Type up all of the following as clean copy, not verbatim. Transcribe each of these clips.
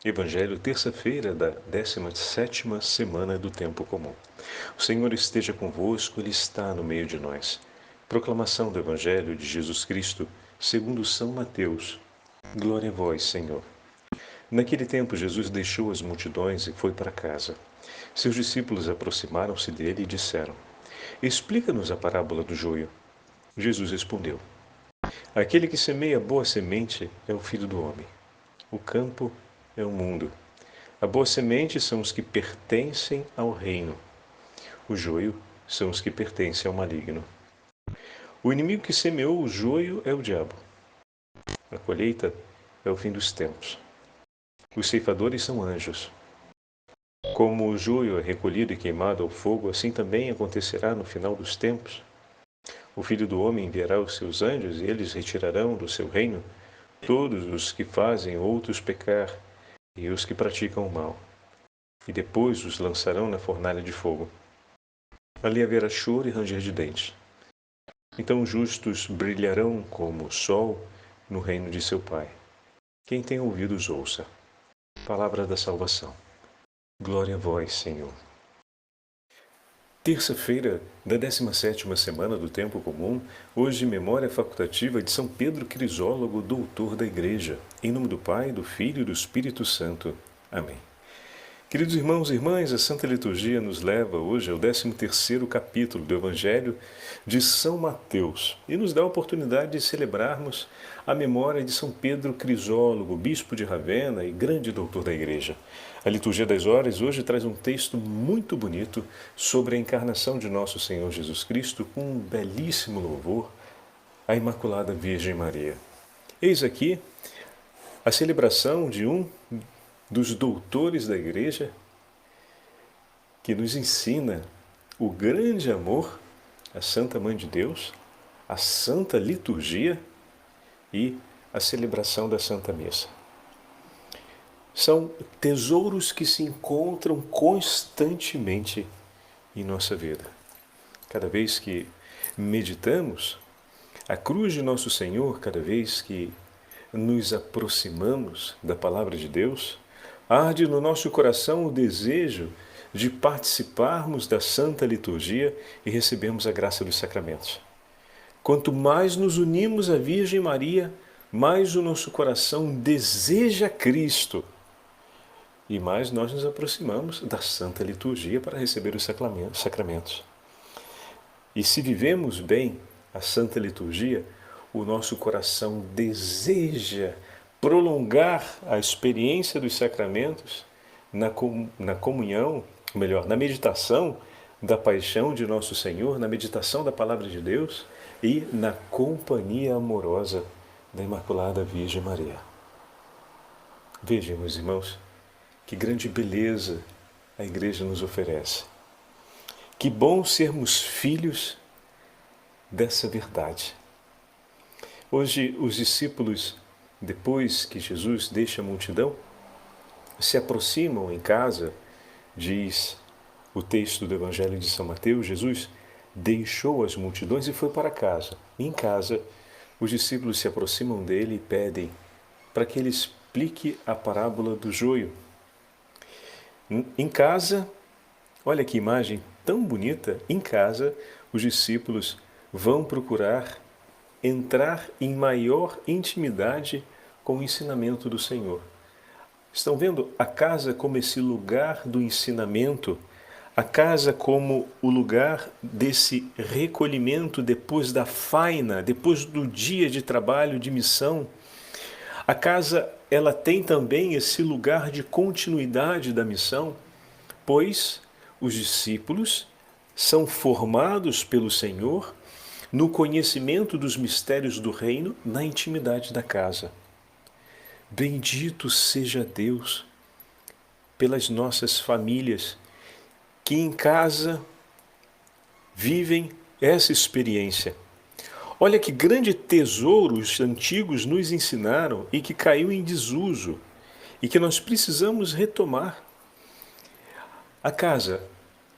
Evangelho, terça-feira da 17ª semana do Tempo Comum. O Senhor esteja convosco, Ele está no meio de nós. Proclamação do Evangelho de Jesus Cristo, segundo São Mateus. Glória a vós, Senhor. Naquele tempo, Jesus deixou as multidões e foi para casa. Seus discípulos aproximaram-se dele e disseram: Explica-nos a parábola do joio. Jesus respondeu: Aquele que semeia boa semente é o Filho do Homem. O campo é o mundo. A boa semente são os que pertencem ao reino. O joio são os que pertencem ao maligno. O inimigo que semeou o joio é o diabo. A colheita é o fim dos tempos. Os ceifadores são anjos. Como o joio é recolhido e queimado ao fogo, assim também acontecerá no final dos tempos. O Filho do Homem enviará os seus anjos e eles retirarão do seu reino todos os que fazem outros pecar e os que praticam o mal, e depois os lançarão na fornalha de fogo. Ali haverá choro e ranger de dentes. Então os justos brilharão como o sol no reino de seu Pai. Quem tem ouvidos, ouça. Palavra da salvação. Glória a vós, Senhor. Terça-feira da 17ª semana do Tempo Comum, hoje memória facultativa de São Pedro Crisólogo, doutor da Igreja. Em nome do Pai, do Filho e do Espírito Santo. Amém. Queridos irmãos e irmãs, a Santa Liturgia nos leva hoje ao 13º capítulo do Evangelho de São Mateus e nos dá a oportunidade de celebrarmos a memória de São Pedro Crisólogo, bispo de Ravenna e grande doutor da Igreja. A Liturgia das Horas hoje traz um texto muito bonito sobre a encarnação de nosso Senhor Jesus Cristo com um belíssimo louvor à Imaculada Virgem Maria. Eis aqui a celebração de um dos doutores da Igreja, que nos ensina o grande amor à Santa Mãe de Deus, a Santa Liturgia e a celebração da Santa Missa. São tesouros que se encontram constantemente em nossa vida. Cada vez que meditamos a cruz de nosso Senhor, cada vez que nos aproximamos da Palavra de Deus, arde no nosso coração o desejo de participarmos da Santa Liturgia e recebermos a graça dos sacramentos. Quanto mais nos unimos à Virgem Maria, mais o nosso coração deseja Cristo e mais nós nos aproximamos da Santa Liturgia para receber os sacramentos. E se vivemos bem a Santa Liturgia, o nosso coração deseja prolongar a experiência dos sacramentos na comunhão, melhor, na meditação da paixão de nosso Senhor, na meditação da Palavra de Deus e na companhia amorosa da Imaculada Virgem Maria. Vejam, meus irmãos, que grande beleza a Igreja nos oferece. Que bom sermos filhos dessa verdade. Hoje, os discípulos, depois que Jesus deixa a multidão, se aproximam em casa, diz o texto do Evangelho de São Mateus, Jesus deixou as multidões e foi para casa. Em casa, os discípulos se aproximam dele e pedem para que ele explique a parábola do joio. Em casa, olha que imagem tão bonita, em casa, os discípulos vão procurar entrar em maior intimidade com o ensinamento do Senhor. Estão vendo a casa como esse lugar do ensinamento, a casa como o lugar desse recolhimento depois da faina, depois do dia de trabalho, de missão. A casa, ela tem também esse lugar de continuidade da missão, pois os discípulos são formados pelo Senhor no conhecimento dos mistérios do reino, na intimidade da casa. Bendito seja Deus pelas nossas famílias que em casa vivem essa experiência. Olha que grande tesouro os antigos nos ensinaram e que caiu em desuso e que nós precisamos retomar. A casa,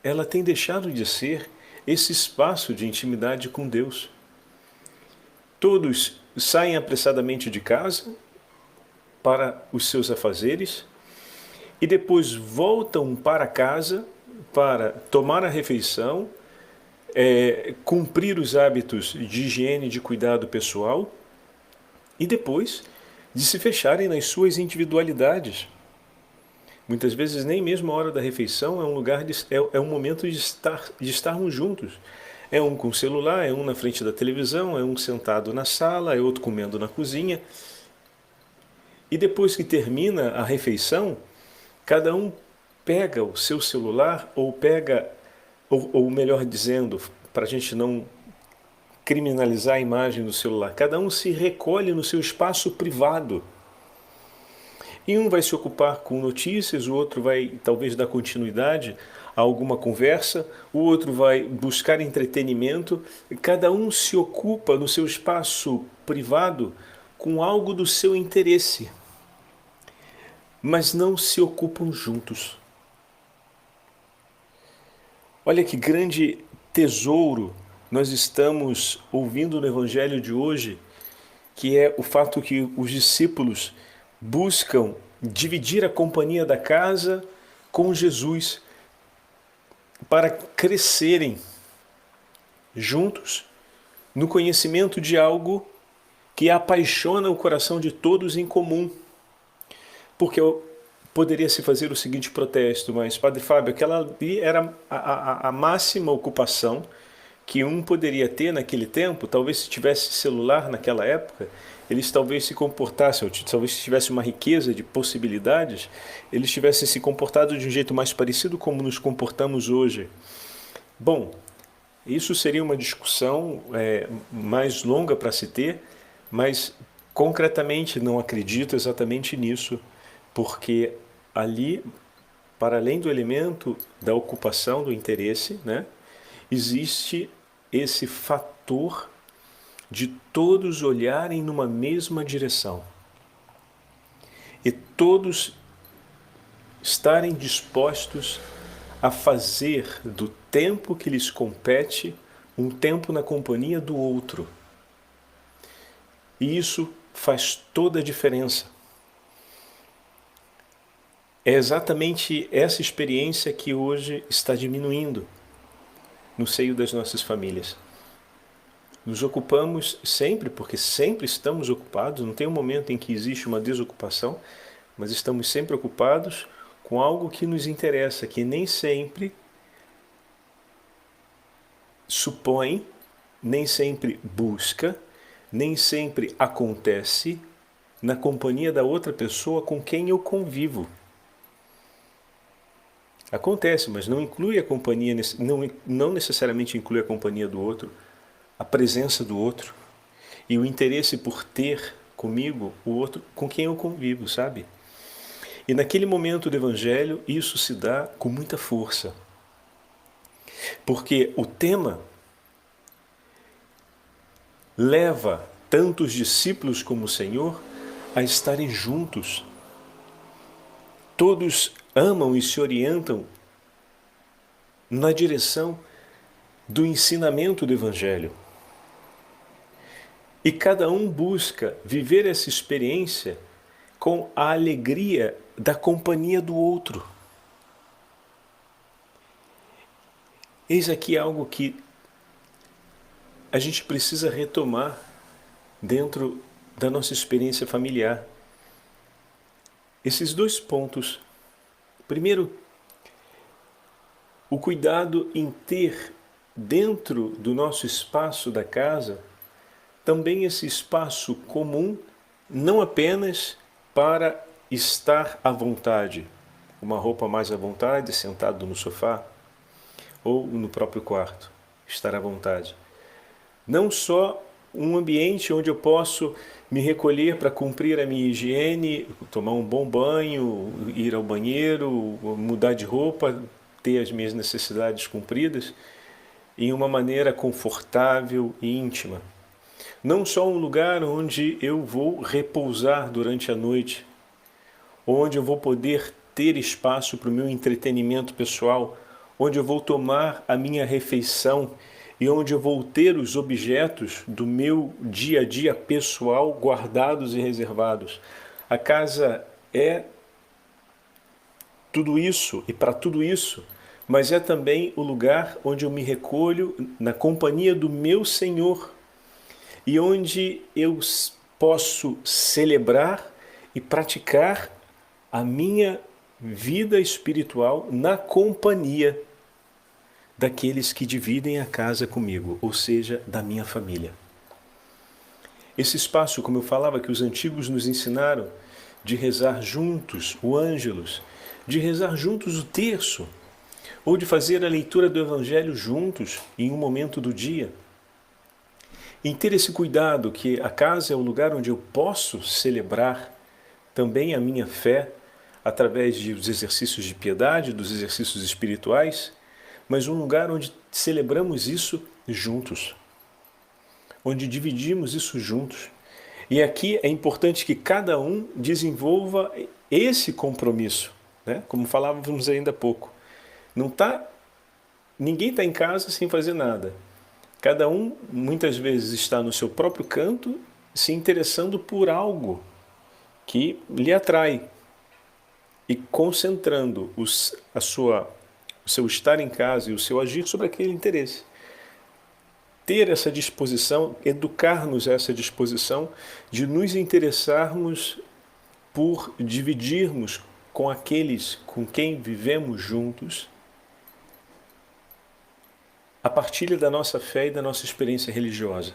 ela tem deixado de ser esse espaço de intimidade com Deus. Todos saem apressadamente de casa para os seus afazeres e depois voltam para casa para tomar a refeição, cumprir os hábitos de higiene e de cuidado pessoal e depois de se fecharem nas suas individualidades. Muitas vezes nem mesmo a hora da refeição é um lugar é um momento de estarmos juntos. É um com o celular, é um na frente da televisão, é um sentado na sala, é outro comendo na cozinha. E depois que termina a refeição, cada um pega o seu celular ou melhor dizendo, para a gente não criminalizar a imagem do celular, cada um se recolhe no seu espaço privado. E um vai se ocupar com notícias, o outro vai talvez dar continuidade a alguma conversa, o outro vai buscar entretenimento, cada um se ocupa no seu espaço privado com algo do seu interesse, mas não se ocupam juntos. Olha que grande tesouro nós estamos ouvindo no Evangelho de hoje, que é o fato que os discípulos buscam dividir a companhia da casa com Jesus para crescerem juntos no conhecimento de algo que apaixona o coração de todos em comum. Porque poderia se fazer o seguinte protesto, mas Padre Fábio, aquela ali era a máxima ocupação que um poderia ter naquele tempo. Talvez se tivesse celular naquela época, eles talvez se comportassem, talvez se tivesse uma riqueza de possibilidades, eles tivessem se comportado de um jeito mais parecido como nos comportamos hoje. Bom, isso seria uma discussão mais longa para se ter, mas concretamente não acredito exatamente nisso, porque ali, para além do elemento da ocupação, do interesse, né, existe esse fator de todos olharem numa mesma direção e todos estarem dispostos a fazer do tempo que lhes compete um tempo na companhia do outro. E isso faz toda a diferença. É exatamente essa experiência que hoje está diminuindo no seio das nossas famílias. Nos ocupamos sempre, porque sempre estamos ocupados, não tem um momento em que existe uma desocupação, mas estamos sempre ocupados com algo que nos interessa, que nem sempre supõe, nem sempre busca, nem sempre acontece na companhia da outra pessoa com quem eu convivo. Acontece, mas não inclui a companhia, não necessariamente inclui a companhia do outro, a presença do outro e o interesse por ter comigo o outro com quem eu convivo, sabe? E naquele momento do Evangelho isso se dá com muita força, porque o tema leva tanto os discípulos como o Senhor a estarem juntos. Todos amam e se orientam na direção do ensinamento do Evangelho. E cada um busca viver essa experiência com a alegria da companhia do outro. Eis aqui algo que a gente precisa retomar dentro da nossa experiência familiar. Esses dois pontos. Primeiro, o cuidado em ter dentro do nosso espaço da casa também esse espaço comum, não apenas para estar à vontade, uma roupa mais à vontade, sentado no sofá ou no próprio quarto, estar à vontade. Não só um ambiente onde eu posso me recolher para cumprir a minha higiene, tomar um bom banho, ir ao banheiro, mudar de roupa, ter as minhas necessidades cumpridas, em uma maneira confortável e íntima. Não só um lugar onde eu vou repousar durante a noite, onde eu vou poder ter espaço para o meu entretenimento pessoal, onde eu vou tomar a minha refeição e onde eu vou ter os objetos do meu dia a dia pessoal guardados e reservados. A casa é tudo isso e para tudo isso, mas é também o lugar onde eu me recolho na companhia do meu Senhor e onde eu posso celebrar e praticar a minha vida espiritual na companhia daqueles que dividem a casa comigo, ou seja, da minha família. Esse espaço, como eu falava, que os antigos nos ensinaram, de rezar juntos o Ângelus, de rezar juntos o terço, ou de fazer a leitura do Evangelho juntos em um momento do dia. Em ter esse cuidado que a casa é o lugar onde eu posso celebrar também a minha fé através dos exercícios de piedade, dos exercícios espirituais, mas um lugar onde celebramos isso juntos, onde dividimos isso juntos. E aqui é importante que cada um desenvolva esse compromisso, né? Como falávamos ainda há pouco. Ninguém está em casa sem fazer nada. Cada um muitas vezes está no seu próprio canto, se interessando por algo que lhe atrai e concentrando o seu estar em casa e o seu agir sobre aquele interesse. Ter essa disposição, educar-nos a essa disposição de nos interessarmos por dividirmos com aqueles com quem vivemos juntos a partilha da nossa fé e da nossa experiência religiosa.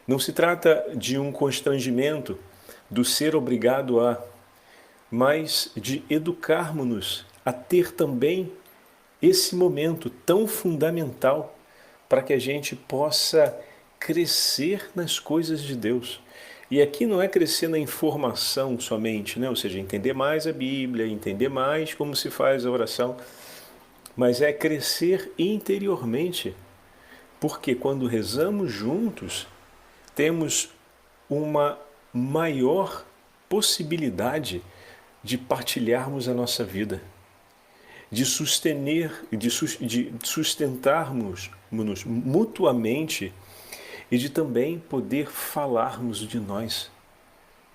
Não se trata de um constrangimento do ser obrigado a, mas de educarmos-nos a ter também esse momento tão fundamental para que a gente possa crescer nas coisas de Deus. E aqui não é crescer na informação somente, né? Ou seja, entender mais a Bíblia, entender mais como se faz a oração, mas é crescer interiormente, porque quando rezamos juntos, temos uma maior possibilidade de partilharmos a nossa vida, de sustentarmos mutuamente e de também poder falarmos de nós.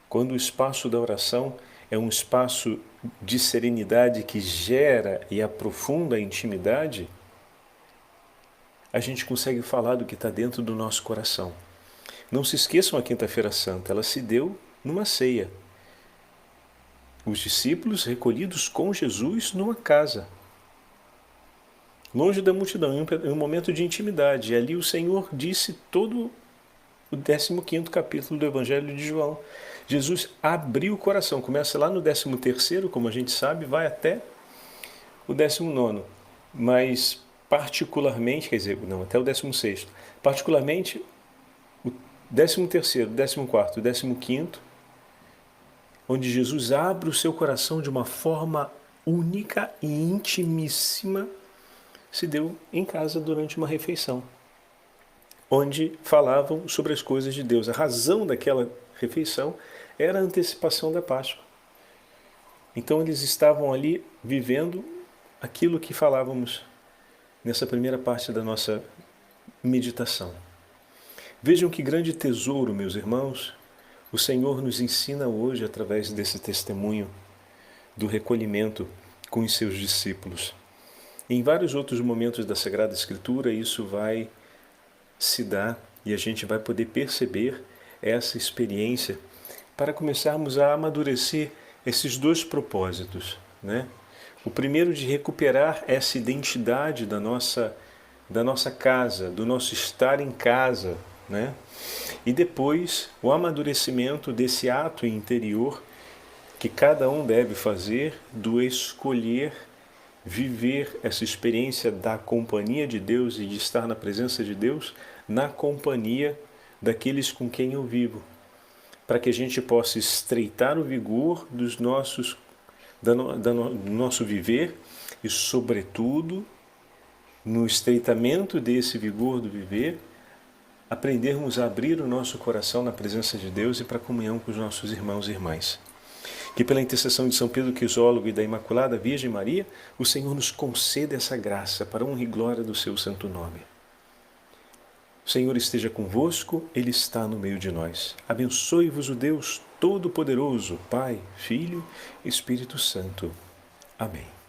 Quando o espaço da oração é um espaço de serenidade que gera e aprofunda a intimidade, a gente consegue falar do que está dentro do nosso coração. Não se esqueçam a Quinta-feira Santa, ela se deu numa ceia. Os discípulos recolhidos com Jesus numa casa, longe da multidão, em um momento de intimidade. E ali o Senhor disse todo o 15º capítulo do Evangelho de João. Jesus abriu o coração, começa lá no 13º, como a gente sabe, vai até o 19º, mas particularmente, até o 16º, particularmente o 13º, 14º e 15º, onde Jesus abre o seu coração de uma forma única e intimíssima, se deu em casa durante uma refeição, onde falavam sobre as coisas de Deus. A razão daquela refeição era a antecipação da Páscoa. Então eles estavam ali vivendo aquilo que falávamos nessa primeira parte da nossa meditação. Vejam que grande tesouro, meus irmãos, o Senhor nos ensina hoje através desse testemunho do recolhimento com os seus discípulos. Em vários outros momentos da Sagrada Escritura isso vai se dar e a gente vai poder perceber essa experiência para começarmos a amadurecer esses dois propósitos, né? O primeiro de recuperar essa identidade da nossa casa, do nosso estar em casa, né? E depois o amadurecimento desse ato interior que cada um deve fazer do escolher viver essa experiência da companhia de Deus e de estar na presença de Deus na companhia daqueles com quem eu vivo, para que a gente possa estreitar o vigor do nosso viver e, sobretudo, no estreitamento desse vigor do viver, aprendermos a abrir o nosso coração na presença de Deus e para a comunhão com os nossos irmãos e irmãs. Que pela intercessão de São Pedro Crisólogo e da Imaculada Virgem Maria, o Senhor nos conceda essa graça para a honra e glória do seu santo nome. O Senhor esteja convosco, Ele está no meio de nós. Abençoe-vos o Deus Todo-Poderoso, Pai, Filho e Espírito Santo. Amém.